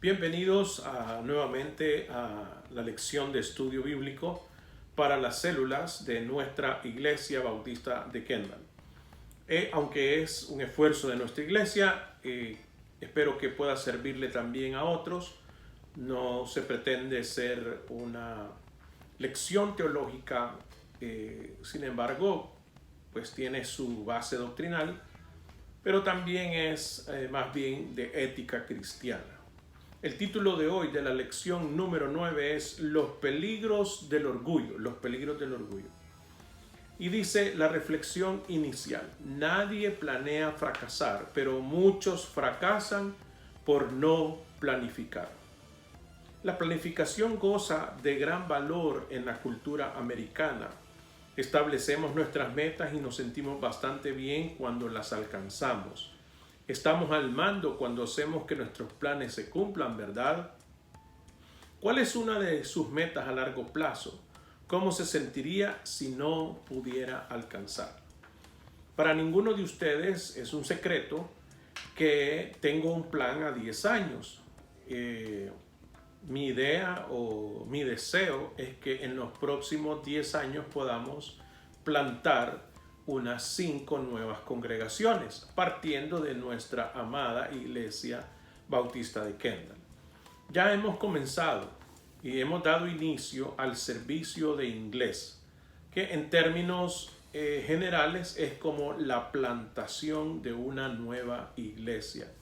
Bienvenidos nuevamente a la lección de estudio bíblico para las células de nuestra Iglesia Bautista de Kendall. Aunque es un esfuerzo de nuestra iglesia, espero que pueda servirle también a otros. No se pretende ser una lección teológica, sin embargo, pues tiene su base doctrinal, pero también es más bien de ética cristiana. El título de hoy de la lección número 9 es Los peligros del orgullo, los peligros del orgullo. Y dice la reflexión inicial: nadie planea fracasar, pero muchos fracasan por no planificar. La planificación goza de gran valor en la cultura americana. Establecemos nuestras metas y nos sentimos bastante bien cuando las alcanzamos. Estamos al mando cuando hacemos que nuestros planes se cumplan, ¿verdad? ¿Cuál es una de sus metas a largo plazo? ¿Cómo se sentiría si no pudiera alcanzar? Para ninguno de ustedes es un secreto que tengo un plan a 10 años. Mi idea o mi deseo es que en los próximos 10 años podamos plantar unas 5 nuevas congregaciones, partiendo de nuestra amada Iglesia Bautista de Kendall. Ya hemos comenzado y hemos dado inicio al servicio de inglés, que en términos generales es como la plantación de una nueva iglesia.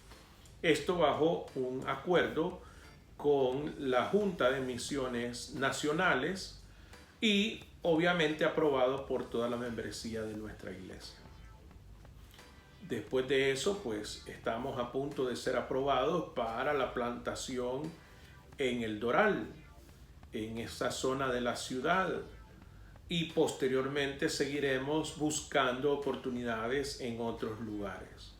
Esto bajo un acuerdo con la Junta de Misiones Nacionales y obviamente aprobado por toda la membresía de nuestra iglesia. Después de eso, pues estamos a punto de ser aprobados para la plantación en El Doral, en esa zona de la ciudad, y posteriormente seguiremos buscando oportunidades en otros lugares.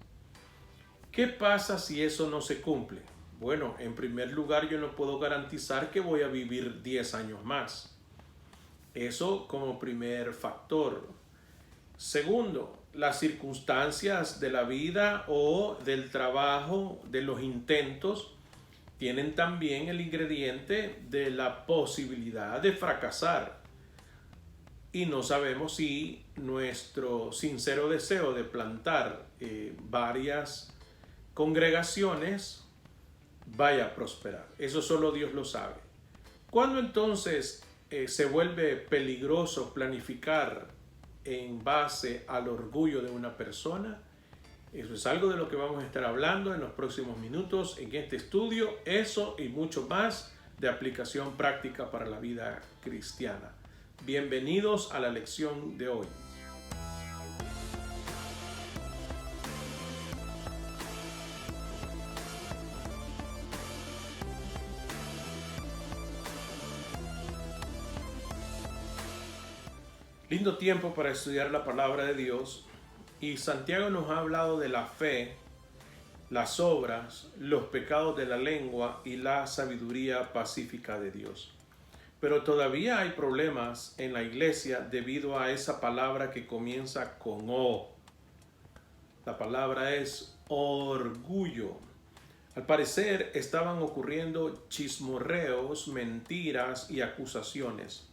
¿Qué pasa si eso no se cumple? Bueno, en primer lugar, yo no puedo garantizar que voy a vivir 10 años más. Eso como primer factor. Segundo, las circunstancias de la vida o del trabajo, de los intentos, tienen también el ingrediente de la posibilidad de fracasar. Y no sabemos si nuestro sincero deseo de plantar varias congregaciones vaya a prosperar. Eso solo Dios lo sabe. ¿Cuándo entonces se vuelve peligroso planificar en base al orgullo de una persona? Eso es algo de lo que vamos a estar hablando en los próximos minutos en este estudio. Eso y mucho más de aplicación práctica para la vida cristiana. Bienvenidos a la lección de hoy. Lindo tiempo para estudiar la palabra de Dios, y Santiago nos ha hablado de la fe, las obras, los pecados de la lengua y la sabiduría pacífica de Dios. Pero todavía hay problemas en la iglesia debido a esa palabra que comienza con O. La palabra es orgullo. Al parecer estaban ocurriendo chismorreos, mentiras y acusaciones.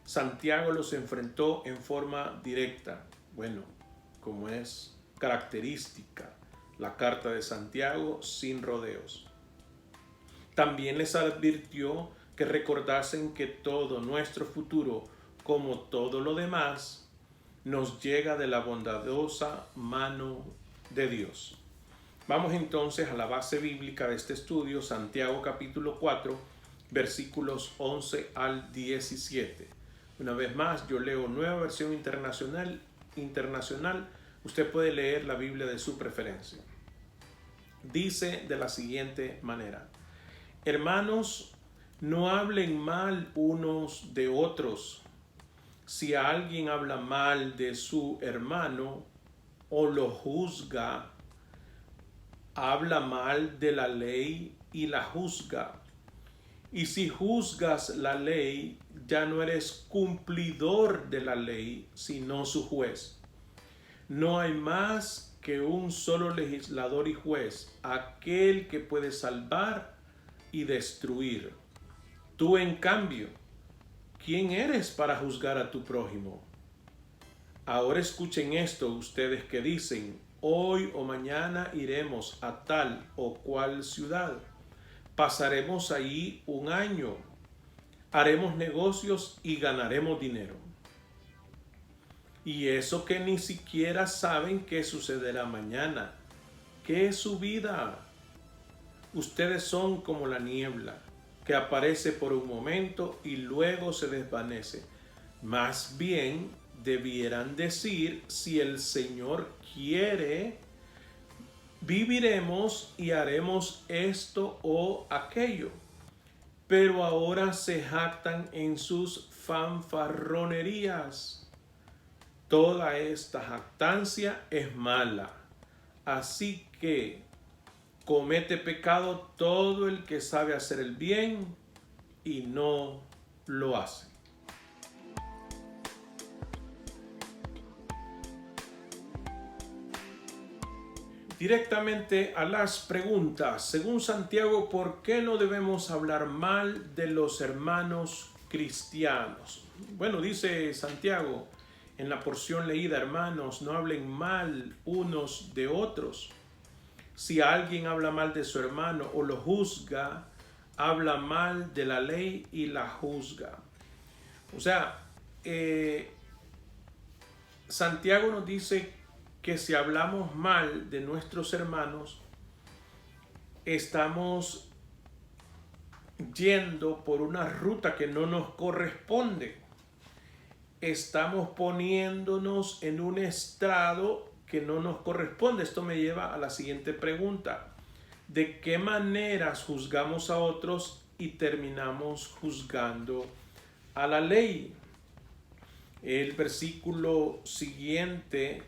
Santiago los enfrentó en forma directa. Bueno, como es característica la carta de Santiago, sin rodeos. También les advirtió que recordasen que todo nuestro futuro, como todo lo demás, nos llega de la bondadosa mano de Dios. Vamos entonces a la base bíblica de este estudio, Santiago capítulo 4, versículos 11 al 17. Una vez más, yo leo Nueva Versión Internacional. Usted puede leer la Biblia de su preferencia. Dice de la siguiente manera: hermanos, no hablen mal unos de otros. Si alguien habla mal de su hermano o lo juzga, habla mal de la ley y la juzga. Y si juzgas la ley, ya no eres cumplidor de la ley, sino su juez. No hay más que un solo legislador y juez, aquel que puede salvar y destruir. Tú, en cambio, ¿quién eres para juzgar a tu prójimo? Ahora escuchen esto ustedes que dicen, hoy o mañana iremos a tal o cual ciudad. Pasaremos allí un año, haremos negocios y ganaremos dinero. Y eso que ni siquiera saben qué sucederá mañana. ¿Qué es su vida? Ustedes son como la niebla, que aparece por un momento y luego se desvanece. Más bien debieran decir, si el Señor quiere, viviremos y haremos esto o aquello. Pero ahora se jactan en sus fanfarronerías. Toda esta jactancia es mala. Así que comete pecado todo el que sabe hacer el bien y no lo hace. Directamente a las preguntas. Según Santiago, ¿por qué no debemos hablar mal de los hermanos cristianos? Bueno, dice Santiago en la porción leída, hermanos, no hablen mal unos de otros. Si alguien habla mal de su hermano o lo juzga, habla mal de la ley y la juzga. O sea, Santiago nos dice que si hablamos mal de nuestros hermanos, estamos yendo por una ruta que no nos corresponde. Estamos poniéndonos en un estrado que no nos corresponde. Esto me lleva a la siguiente pregunta. ¿De qué maneras juzgamos a otros y terminamos juzgando a la ley? El versículo siguiente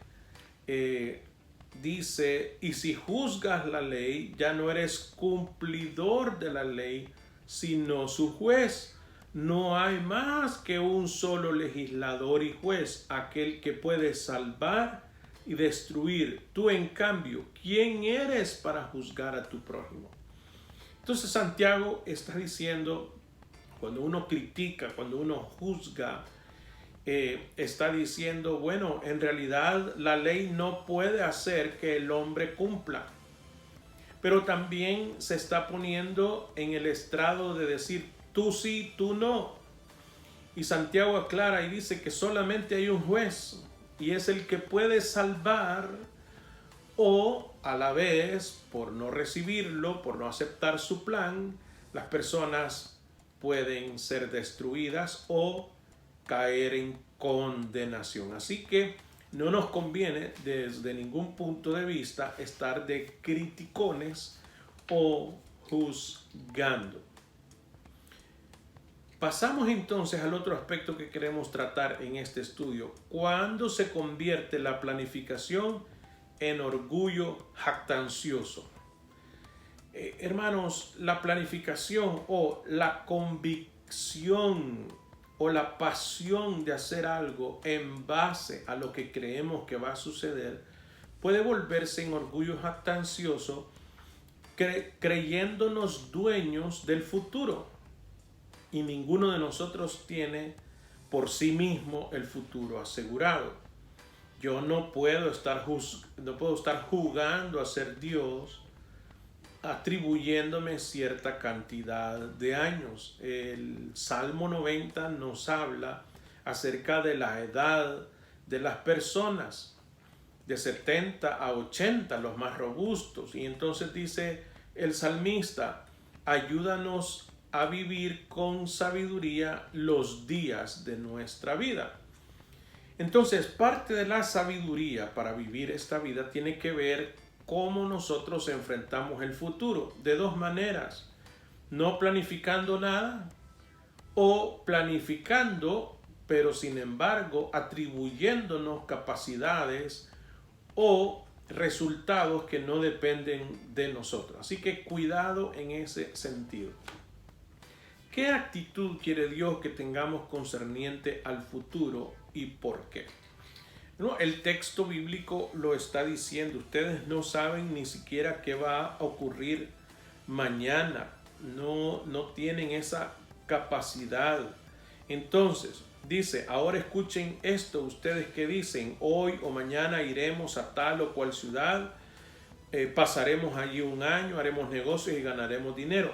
dice, y si juzgas la ley, ya no eres cumplidor de la ley, sino su juez. No hay más que un solo legislador y juez, aquel que puede salvar y destruir. Tú, en cambio, ¿quién eres para juzgar a tu prójimo? Entonces Santiago está diciendo, cuando uno critica, cuando uno juzga, está diciendo, bueno, en realidad la ley no puede hacer que el hombre cumpla. Pero también se está poniendo en el estrado de decir, tú sí, tú no. Y Santiago aclara y dice que solamente hay un juez, y es el que puede salvar, o a la vez, por no recibirlo, por no aceptar su plan, las personas pueden ser destruidas o caer en condenación. Así que no nos conviene desde ningún punto de vista estar de criticones o juzgando. Pasamos entonces al otro aspecto que queremos tratar en este estudio. ¿Cuándo se convierte la planificación en orgullo jactancioso? Hermanos, la planificación o la convicción o la pasión de hacer algo en base a lo que creemos que va a suceder puede volverse en orgullo jactancioso, creyéndonos dueños del futuro. Y ninguno de nosotros tiene por sí mismo el futuro asegurado. Yo no puedo estar jugando a ser Dios, atribuyéndome cierta cantidad de años. El Salmo 90 nos habla acerca de la edad de las personas, de 70 a 80, los más robustos. Y entonces dice el salmista, ayúdanos a vivir con sabiduría los días de nuestra vida. Entonces, parte de la sabiduría para vivir esta vida tiene que ver cómo nosotros enfrentamos el futuro, de dos maneras: no planificando nada, o planificando, pero sin embargo atribuyéndonos capacidades o resultados que no dependen de nosotros. Así que cuidado en ese sentido. ¿Qué actitud quiere Dios que tengamos concerniente al futuro y por qué? No, el texto bíblico lo está diciendo. Ustedes no saben ni siquiera qué va a ocurrir mañana. no tienen esa capacidad. Entonces, dice, ahora escuchen esto, ustedes que dicen, hoy o mañana iremos a tal o cual ciudad, pasaremos allí un año, haremos negocios y ganaremos dinero.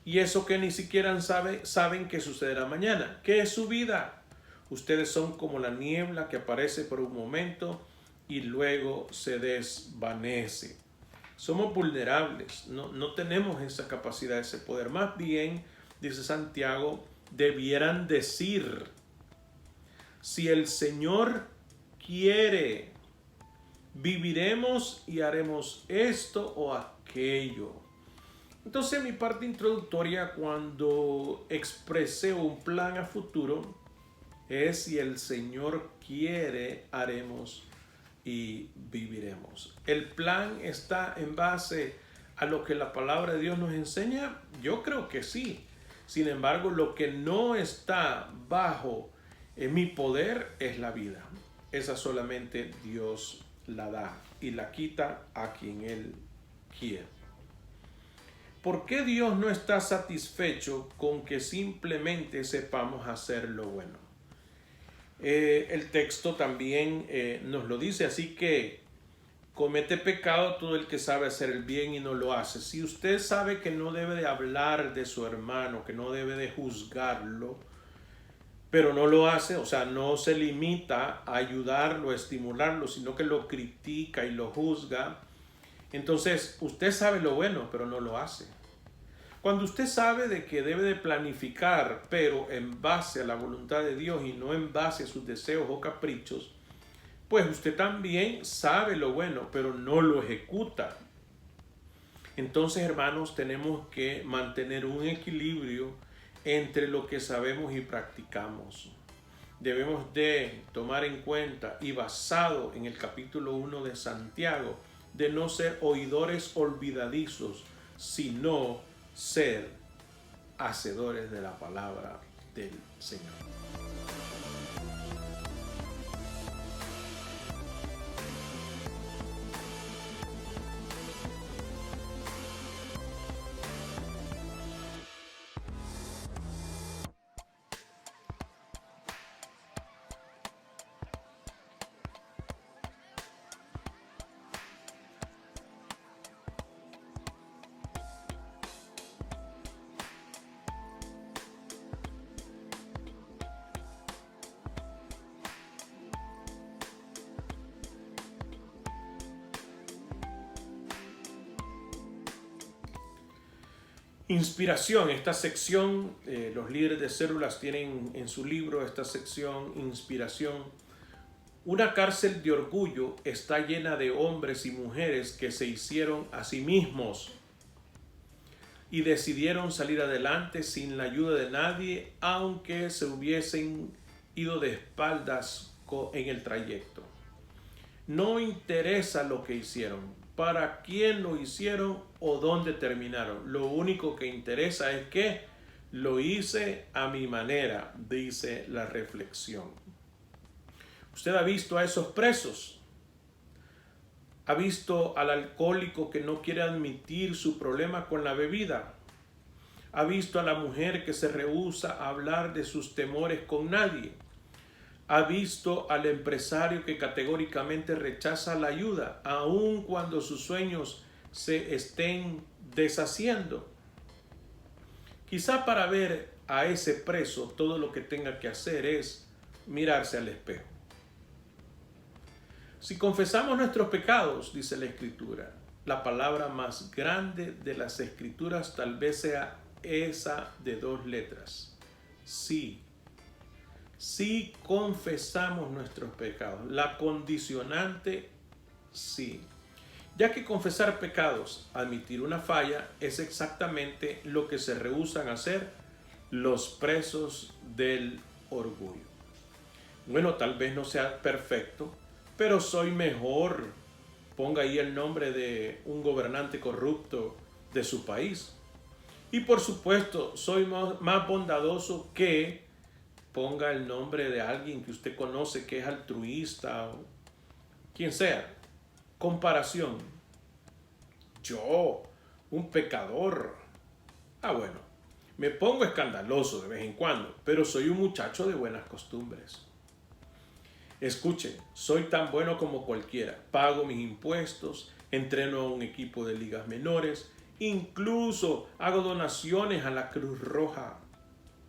Y eso que ni siquiera saben que sucederá mañana. ¿Qué es su vida? Ustedes son como la niebla que aparece por un momento y luego se desvanece. Somos vulnerables, no tenemos esa capacidad, ese poder. Más bien, dice Santiago, debieran decir, si el Señor quiere, viviremos y haremos esto o aquello. Entonces, mi parte introductoria, cuando expresé un plan a futuro, es si el Señor quiere, haremos y viviremos. ¿El plan está en base a lo que la palabra de Dios nos enseña? Yo creo que sí. Sin embargo, lo que no está bajo mi poder es la vida. Esa solamente Dios la da y la quita a quien Él quiere. ¿Por qué Dios no está satisfecho con que simplemente sepamos hacer lo bueno? El texto también nos lo dice, así que comete pecado todo el que sabe hacer el bien y no lo hace. Si usted sabe que no debe de hablar de su hermano, que no debe de juzgarlo, pero no lo hace, o sea, no se limita a ayudarlo, a estimularlo, sino que lo critica y lo juzga, entonces usted sabe lo bueno, pero no lo hace. Cuando usted sabe de que debe de planificar, pero en base a la voluntad de Dios y no en base a sus deseos o caprichos, pues usted también sabe lo bueno, pero no lo ejecuta. Entonces, hermanos, tenemos que mantener un equilibrio entre lo que sabemos y practicamos. Debemos de tomar en cuenta, y basado en el capítulo 1 de Santiago, de no ser oidores olvidadizos, sino ser hacedores de la palabra del Señor. Inspiración, esta sección, los líderes de células tienen en su libro esta sección, inspiración. Una cárcel de orgullo está llena de hombres y mujeres que se hicieron a sí mismos y decidieron salir adelante sin la ayuda de nadie, aunque se hubiesen ido de espaldas en el trayecto. No interesa lo que hicieron, para quién lo hicieron o dónde terminaron. Lo único que interesa es que lo hice a mi manera, dice la reflexión. Usted ha visto a esos presos, ha visto al alcohólico que no quiere admitir su problema con la bebida, ha visto a la mujer que se rehúsa a hablar de sus temores con nadie, ha visto al empresario que categóricamente rechaza la ayuda, aun cuando sus sueños se estén deshaciendo. Quizá para ver a ese preso todo lo que tenga que hacer es mirarse al espejo. Si confesamos nuestros pecados, dice la Escritura, la palabra más grande de las Escrituras tal vez sea esa de 2 letras. Sí. Si confesamos nuestros pecados, la condicionante sí. Ya que confesar pecados, admitir una falla, es exactamente lo que se rehúsan a hacer los presos del orgullo. Bueno, tal vez no sea perfecto, pero soy mejor. Ponga ahí el nombre de un gobernante corrupto de su país. Y por supuesto, soy más bondadoso que ponga el nombre de alguien que usted conoce que es altruista o quien sea. Comparación. Yo, un pecador, Bueno, me pongo escandaloso de vez en cuando, pero soy un muchacho de buenas costumbres. Escuchen, soy tan bueno como cualquiera. Pago mis impuestos, entreno a un equipo de ligas menores, incluso hago donaciones a la Cruz Roja.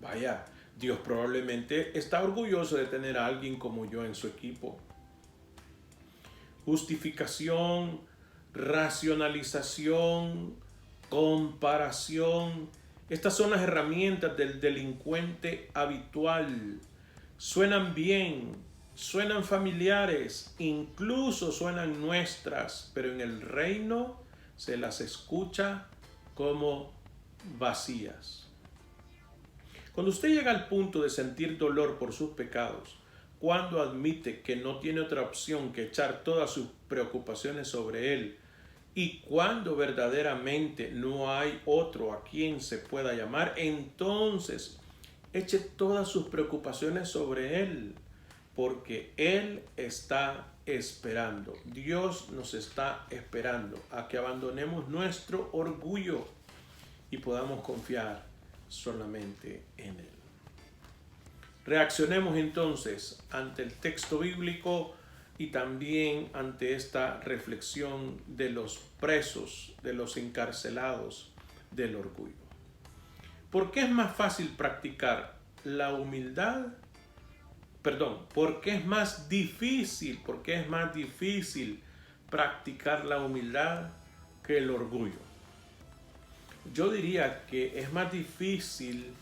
Vaya, Dios probablemente está orgulloso de tener a alguien como yo en su equipo. Justificación, racionalización, comparación. Estas son las herramientas del delincuente habitual. Suenan bien, suenan familiares, incluso suenan nuestras, pero en el reino se las escucha como vacías. Cuando usted llega al punto de sentir dolor por sus pecados, cuando admite que no tiene otra opción que echar todas sus preocupaciones sobre Él, y cuando verdaderamente no hay otro a quien se pueda llamar, entonces eche todas sus preocupaciones sobre Él, porque Él está esperando. Dios nos está esperando a que abandonemos nuestro orgullo y podamos confiar solamente en Él. Reaccionemos entonces ante el texto bíblico y también ante esta reflexión de los presos, de los encarcelados del orgullo. ¿Por qué es más fácil practicar la humildad? ¿Por qué es más difícil? ¿Por qué es más difícil practicar la humildad que el orgullo? Yo diría que es más difícil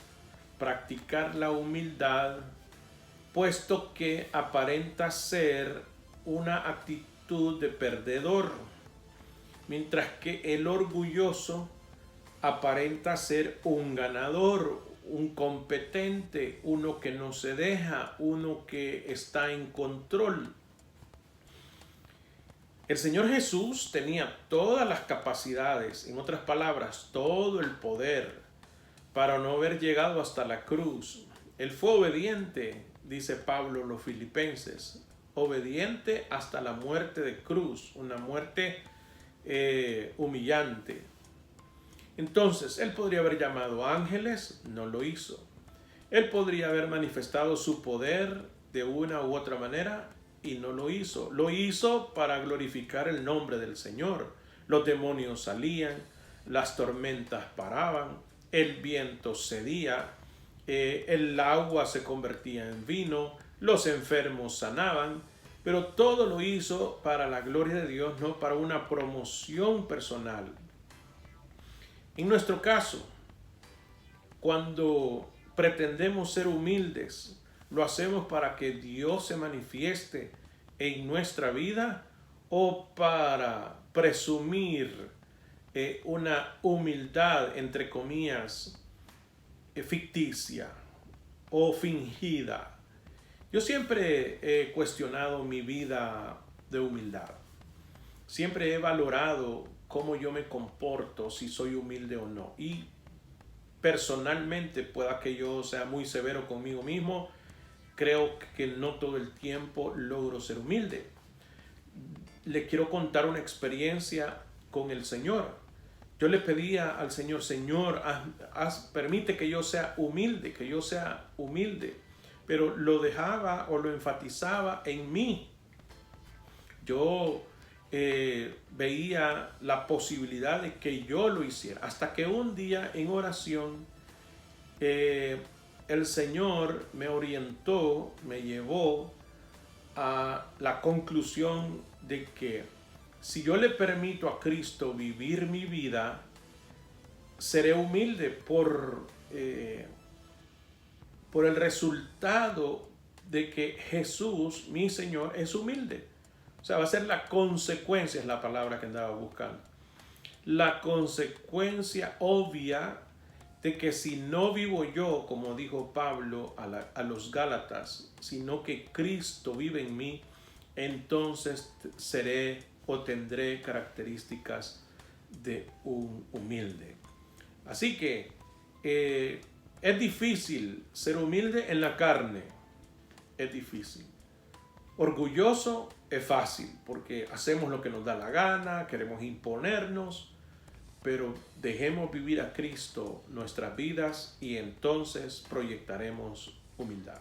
practicar la humildad, puesto que aparenta ser una actitud de perdedor, mientras que el orgulloso aparenta ser un ganador, un competente, uno que no se deja, uno que está en control. El Señor Jesús tenía todas las capacidades, en otras palabras, todo el poder para no haber llegado hasta la cruz. Él fue obediente, dice Pablo a los Filipenses, obediente hasta la muerte de cruz, una muerte humillante. Entonces, él podría haber llamado ángeles, no lo hizo. Él podría haber manifestado su poder de una u otra manera y no lo hizo. Lo hizo para glorificar el nombre del Señor. Los demonios salían, las tormentas paraban, el viento cedía, el agua se convertía en vino, los enfermos sanaban, pero todo lo hizo para la gloria de Dios, no para una promoción personal. En nuestro caso, cuando pretendemos ser humildes, ¿lo hacemos para que Dios se manifieste en nuestra vida o para presumir una humildad, entre comillas, ficticia o fingida? Yo siempre he cuestionado mi vida de humildad. Siempre he valorado cómo yo me comporto, si soy humilde o no. Y personalmente, pueda que yo sea muy severo conmigo mismo, creo que no todo el tiempo logro ser humilde. Le quiero contar una experiencia con el Señor. Yo le pedía al Señor, Señor, permite que yo sea humilde, pero lo dejaba o lo enfatizaba en mí. Yo veía la posibilidad de que yo lo hiciera, hasta que un día en oración el Señor me orientó, me llevó a la conclusión de que si yo le permito a Cristo vivir mi vida, seré humilde por el resultado de que Jesús, mi Señor, es humilde. O sea, va a ser la consecuencia, es la palabra que andaba buscando. La consecuencia obvia de que si no vivo yo, como dijo Pablo a los Gálatas, sino que Cristo vive en mí, entonces seré o tendré características de un humilde. Así que es difícil ser humilde en la carne, es difícil. Orgulloso es fácil porque hacemos lo que nos da la gana, queremos imponernos, pero dejemos vivir a Cristo nuestras vidas y entonces proyectaremos humildad.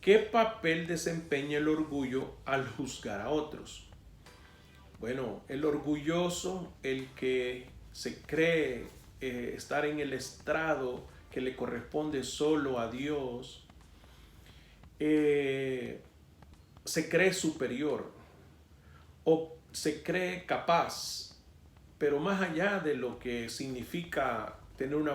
¿Qué papel desempeña el orgullo al juzgar a otros? Bueno, el orgulloso, el que se cree estar en el estrado que le corresponde solo a Dios, se cree superior o se cree capaz, pero más allá de lo que significa tener una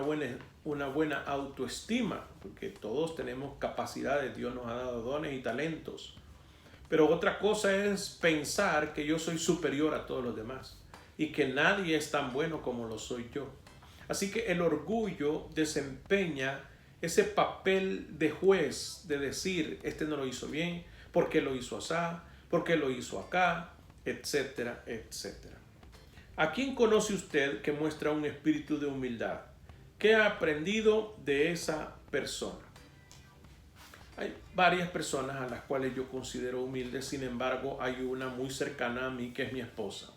buena autoestima, porque todos tenemos capacidades, Dios nos ha dado dones y talentos, pero otra cosa es pensar que yo soy superior a todos los demás y que nadie es tan bueno como lo soy yo. Así que el orgullo desempeña ese papel de juez, de decir, este no lo hizo bien, ¿por qué lo hizo así? ¿Por qué lo hizo acá? Etcétera, etcétera. ¿A quién conoce usted que muestra un espíritu de humildad? ¿Qué ha aprendido de esa persona? Hay varias personas a las cuales yo considero humildes, sin embargo, hay una muy cercana a mí que es mi esposa.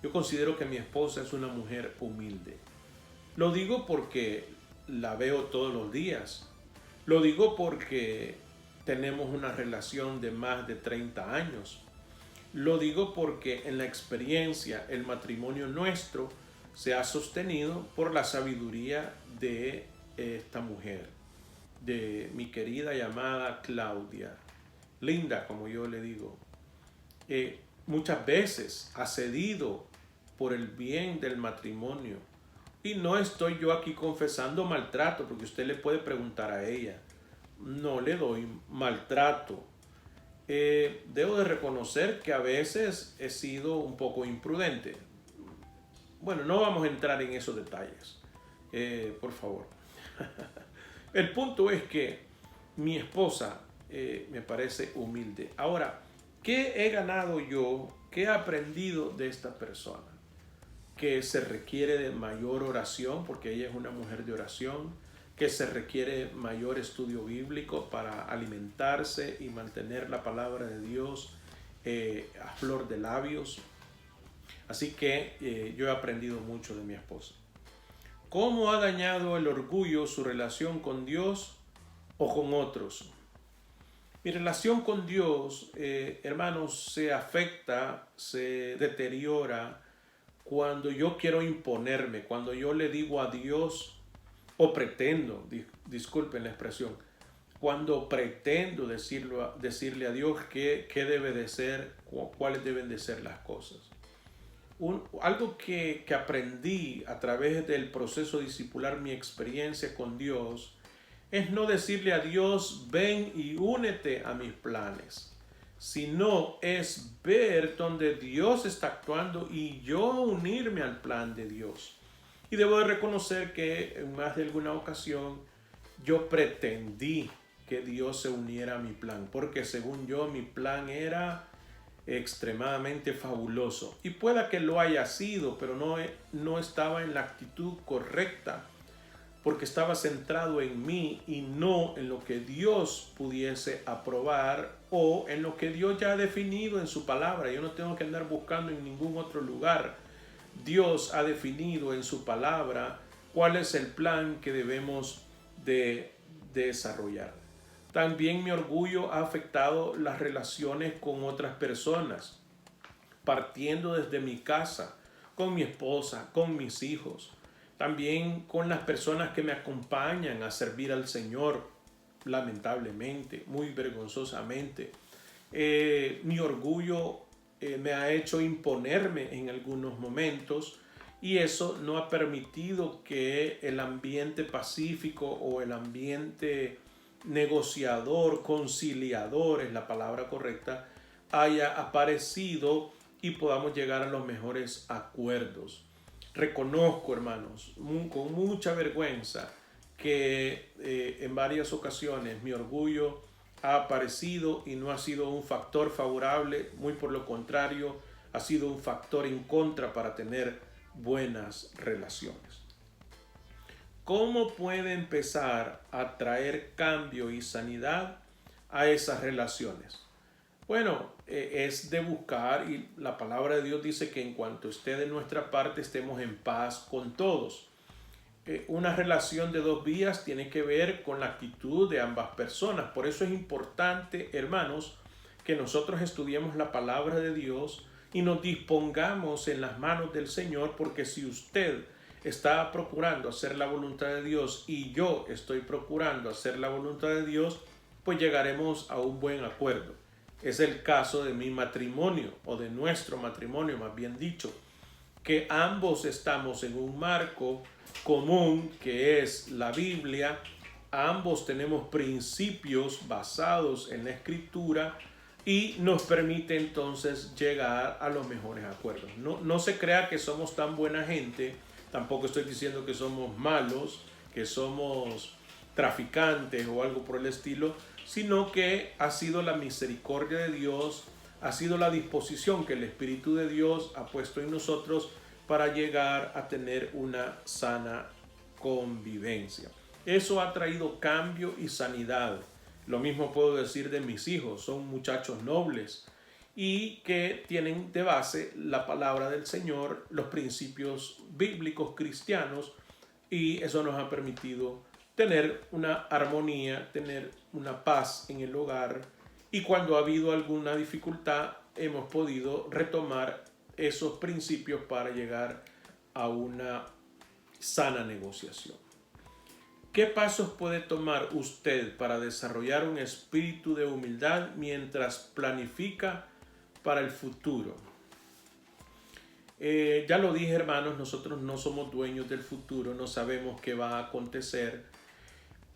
Yo considero que mi esposa es una mujer humilde. Lo digo porque la veo todos los días. Lo digo porque tenemos una relación de más de 30 años. Lo digo porque en la experiencia el matrimonio nuestro se ha sostenido por la sabiduría de esta mujer, de mi querida y amada Claudia, Linda, como yo le digo. Muchas veces ha cedido por el bien del matrimonio. Y no estoy yo aquí confesando maltrato, porque usted le puede preguntar a ella. No le doy maltrato. Debo de reconocer que a veces he sido un poco imprudente. Bueno, no vamos a entrar en esos detalles, por favor. El punto es que mi esposa me parece humilde. Ahora, ¿qué he ganado yo? ¿Qué he aprendido de esta persona? Que se requiere de mayor oración, porque ella es una mujer de oración, que se requiere mayor estudio bíblico para alimentarse y mantener la palabra de Dios a flor de labios. Así que yo he aprendido mucho de mi esposa. ¿Cómo ha dañado el orgullo su relación con Dios o con otros? Mi relación con Dios, hermanos, se afecta, se deteriora cuando yo quiero imponerme, cuando yo le digo a Dios, o pretendo, disculpen la expresión, cuando pretendo decirle a Dios qué debe de ser, cuáles deben de ser las cosas. Algo que aprendí a través del proceso discipular, mi experiencia con Dios, es no decirle a Dios, ven y únete a mis planes, sino es ver donde Dios está actuando y yo unirme al plan de Dios. Y debo de reconocer que en más de alguna ocasión yo pretendí que Dios se uniera a mi plan, porque según yo mi plan era extremadamente fabuloso. Y pueda que lo haya sido, pero no estaba en la actitud correcta, porque estaba centrado en mí y no en lo que Dios pudiese aprobar o en lo que Dios ya ha definido en su palabra. Yo no tengo que andar buscando en ningún otro lugar. Dios ha definido en su palabra cuál es el plan que debemos de desarrollar. También mi orgullo ha afectado las relaciones con otras personas, partiendo desde mi casa, con mi esposa, con mis hijos, también con las personas que me acompañan a servir al Señor, lamentablemente, muy vergonzosamente. Mi orgullo me ha hecho imponerme en algunos momentos y eso no ha permitido que el ambiente pacífico o el ambiente negociador, conciliador es la palabra correcta, haya aparecido y podamos llegar a los mejores acuerdos. Reconozco, hermanos, con mucha vergüenza que en varias ocasiones mi orgullo ha aparecido y no ha sido un factor favorable, muy por lo contrario, ha sido un factor en contra para tener buenas relaciones. ¿Cómo puede empezar a traer cambio y sanidad a esas relaciones? Bueno, es de buscar, y la palabra de Dios dice que en cuanto esté de nuestra parte estemos en paz con todos. Una relación de dos vías tiene que ver con la actitud de ambas personas. Por eso es importante, hermanos, que nosotros estudiemos la palabra de Dios y nos dispongamos en las manos del Señor, porque si usted está procurando hacer la voluntad de Dios y yo estoy procurando hacer la voluntad de Dios, pues llegaremos a un buen acuerdo. Es el caso de mi matrimonio, o de nuestro matrimonio, más bien dicho, que ambos estamos en un marco común que es la Biblia. Ambos tenemos principios basados en la Escritura y nos permite entonces llegar a los mejores acuerdos. No se crea que somos tan buena gente, tampoco estoy diciendo que somos malos, que somos traficantes o algo por el estilo, sino que ha sido la misericordia de Dios, ha sido la disposición que el Espíritu de Dios ha puesto en nosotros para llegar a tener una sana convivencia. Eso ha traído cambio y sanidad. Lo mismo puedo decir de mis hijos, son muchachos nobles y que tienen de base la palabra del Señor, los principios bíblicos cristianos, y eso nos ha permitido tener una armonía, tener una paz en el hogar, y cuando ha habido alguna dificultad hemos podido retomar esos principios para llegar a una sana negociación. ¿Qué pasos puede tomar usted para desarrollar un espíritu de humildad mientras planifica para el futuro? Ya lo dije, hermanos, nosotros no somos dueños del futuro, no sabemos qué va a acontecer.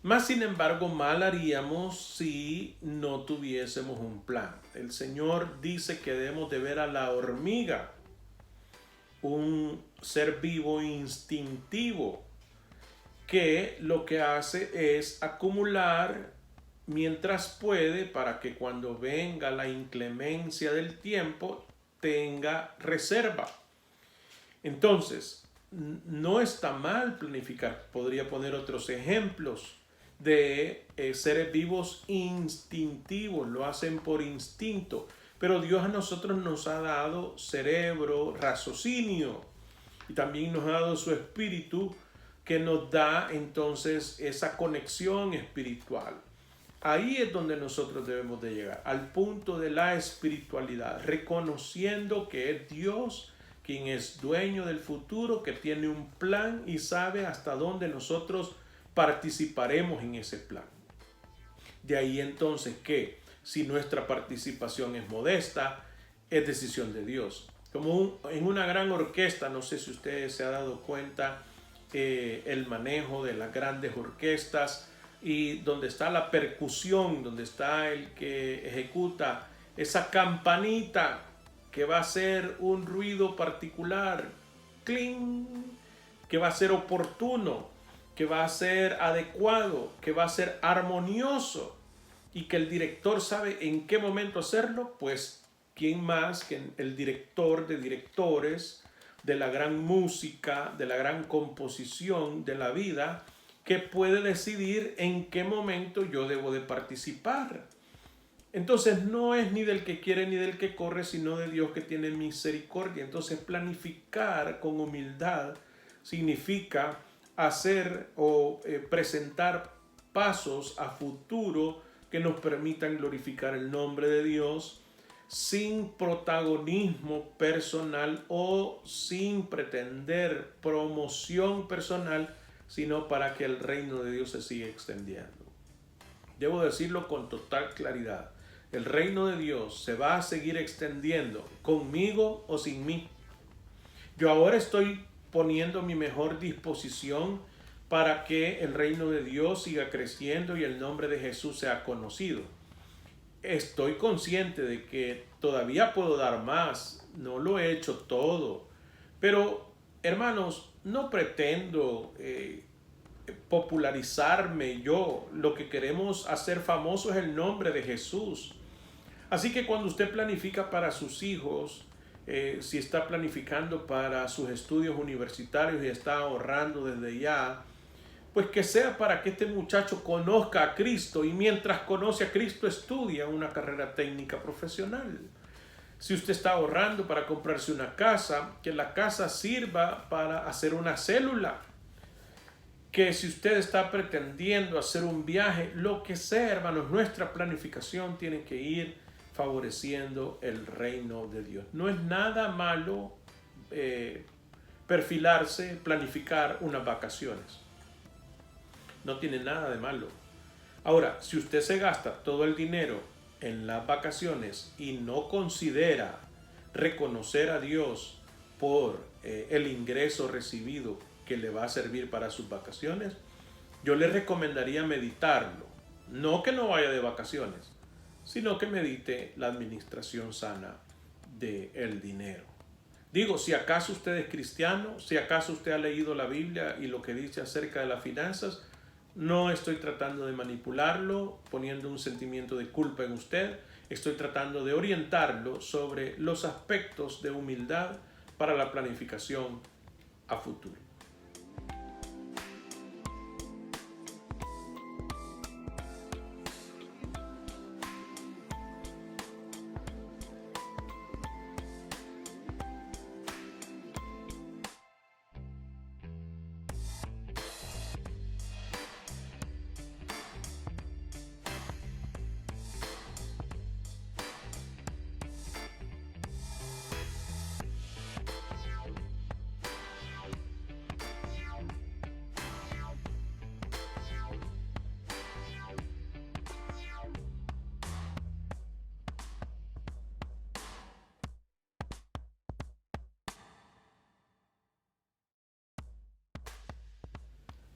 Más sin embargo, mal haríamos si no tuviésemos un plan. El Señor dice que debemos de ver a la hormiga, un ser vivo instintivo, que lo que hace es acumular mientras puede para que cuando venga la inclemencia del tiempo tenga reserva. Entonces, no está mal planificar. Podría poner otros ejemplos de seres vivos instintivos, lo hacen por instinto, pero Dios a nosotros nos ha dado cerebro, raciocinio, y también nos ha dado su espíritu, que nos da entonces esa conexión espiritual. Ahí es donde nosotros debemos de llegar, al punto de la espiritualidad, reconociendo que es Dios quien es dueño del futuro, que tiene un plan y sabe hasta dónde nosotros participaremos en ese plan. De ahí entonces que si nuestra participación es modesta, es decisión de Dios. Como en una gran orquesta, no sé si usted se ha dado cuenta, el manejo de las grandes orquestas, y donde está la percusión, donde está el que ejecuta esa campanita que va a hacer un ruido particular, cling, que va a ser oportuno, que va a ser adecuado, que va a ser armonioso, y que el director sabe en qué momento hacerlo. Pues ¿quién más que el director de directores, de la gran música, de la gran composición de la vida, que puede decidir en qué momento yo debo de participar? Entonces no es ni del que quiere ni del que corre, sino de Dios que tiene misericordia. Entonces planificar con humildad significa hacer o presentar pasos a futuro que nos permitan glorificar el nombre de Dios, sin protagonismo personal o sin pretender promoción personal, sino para que el reino de Dios se siga extendiendo. Debo decirlo con total claridad: el reino de Dios se va a seguir extendiendo, conmigo o sin mí. Yo ahora estoy poniendo mi mejor disposición para que el reino de Dios siga creciendo y el nombre de Jesús sea conocido. Estoy consciente de que todavía puedo dar más, no lo he hecho todo, pero hermanos, no pretendo popularizarme yo. Lo que queremos hacer famoso es el nombre de Jesús. Así que cuando usted planifica para sus hijos, si está planificando para sus estudios universitarios y está ahorrando desde ya, pues que sea para que este muchacho conozca a Cristo y mientras conoce a Cristo estudia una carrera técnica profesional. Si usted está ahorrando para comprarse una casa, que la casa sirva para hacer una célula. Que si usted está pretendiendo hacer un viaje, lo que sea, hermanos, nuestra planificación tiene que ir favoreciendo el reino de Dios. No es nada malo perfilarse, planificar unas vacaciones. No tiene nada de malo. Ahora, si usted se gasta todo el dinero en las vacaciones y no considera reconocer a Dios por el ingreso recibido que le va a servir para sus vacaciones, yo le recomendaría meditarlo. No que no vaya de vacaciones, sino que medite la administración sana del dinero. Digo, si acaso usted es cristiano, si acaso usted ha leído la Biblia y lo que dice acerca de las finanzas, no estoy tratando de manipularlo, poniendo un sentimiento de culpa en usted. Estoy tratando de orientarlo sobre los aspectos de humildad para la planificación a futuro.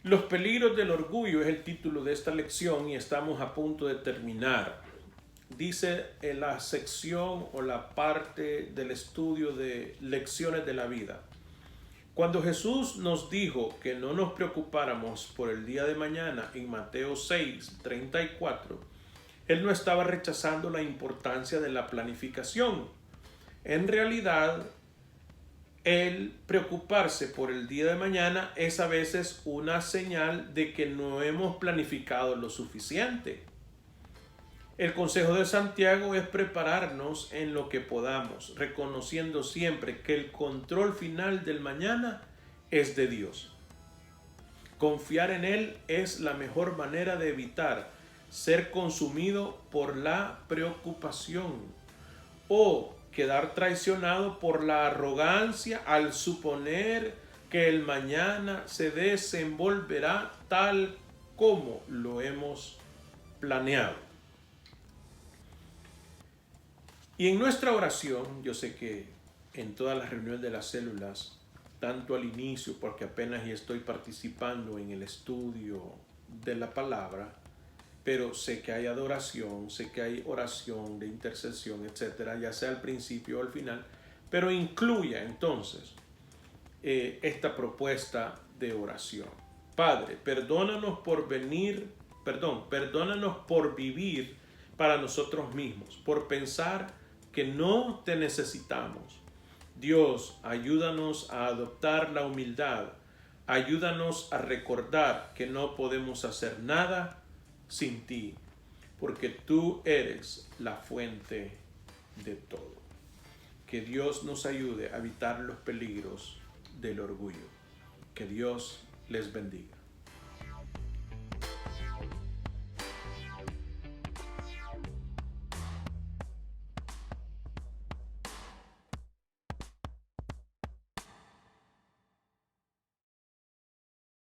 Los peligros del orgullo es el título de esta lección y estamos a punto de terminar. Dice en la sección o la parte del estudio de lecciones de la vida. Cuando Jesús nos dijo que no nos preocupáramos por el día de mañana en Mateo 6:34, Él no estaba rechazando la importancia de la planificación. En realidad, el preocuparse por el día de mañana es a veces una señal de que no hemos planificado lo suficiente. El consejo de Santiago es prepararnos en lo que podamos, reconociendo siempre que el control final del mañana es de Dios. Confiar en Él es la mejor manera de evitar ser consumido por la preocupación o quedar traicionado por la arrogancia al suponer que el mañana se desenvolverá tal como lo hemos planeado. Y en nuestra oración, yo sé que en todas las reuniones de las células, tanto al inicio, porque apenas ya estoy participando en el estudio de la palabra, pero sé que hay adoración, sé que hay oración de intercesión, etcétera, ya sea al principio o al final, pero incluya entonces esta propuesta de oración. Padre, perdónanos por vivir para nosotros mismos, por pensar que no te necesitamos. Dios, ayúdanos a adoptar la humildad, ayúdanos a recordar que no podemos hacer nada sin ti, porque tú eres la fuente de todo. Que Dios nos ayude a evitar los peligros del orgullo. Que Dios les bendiga.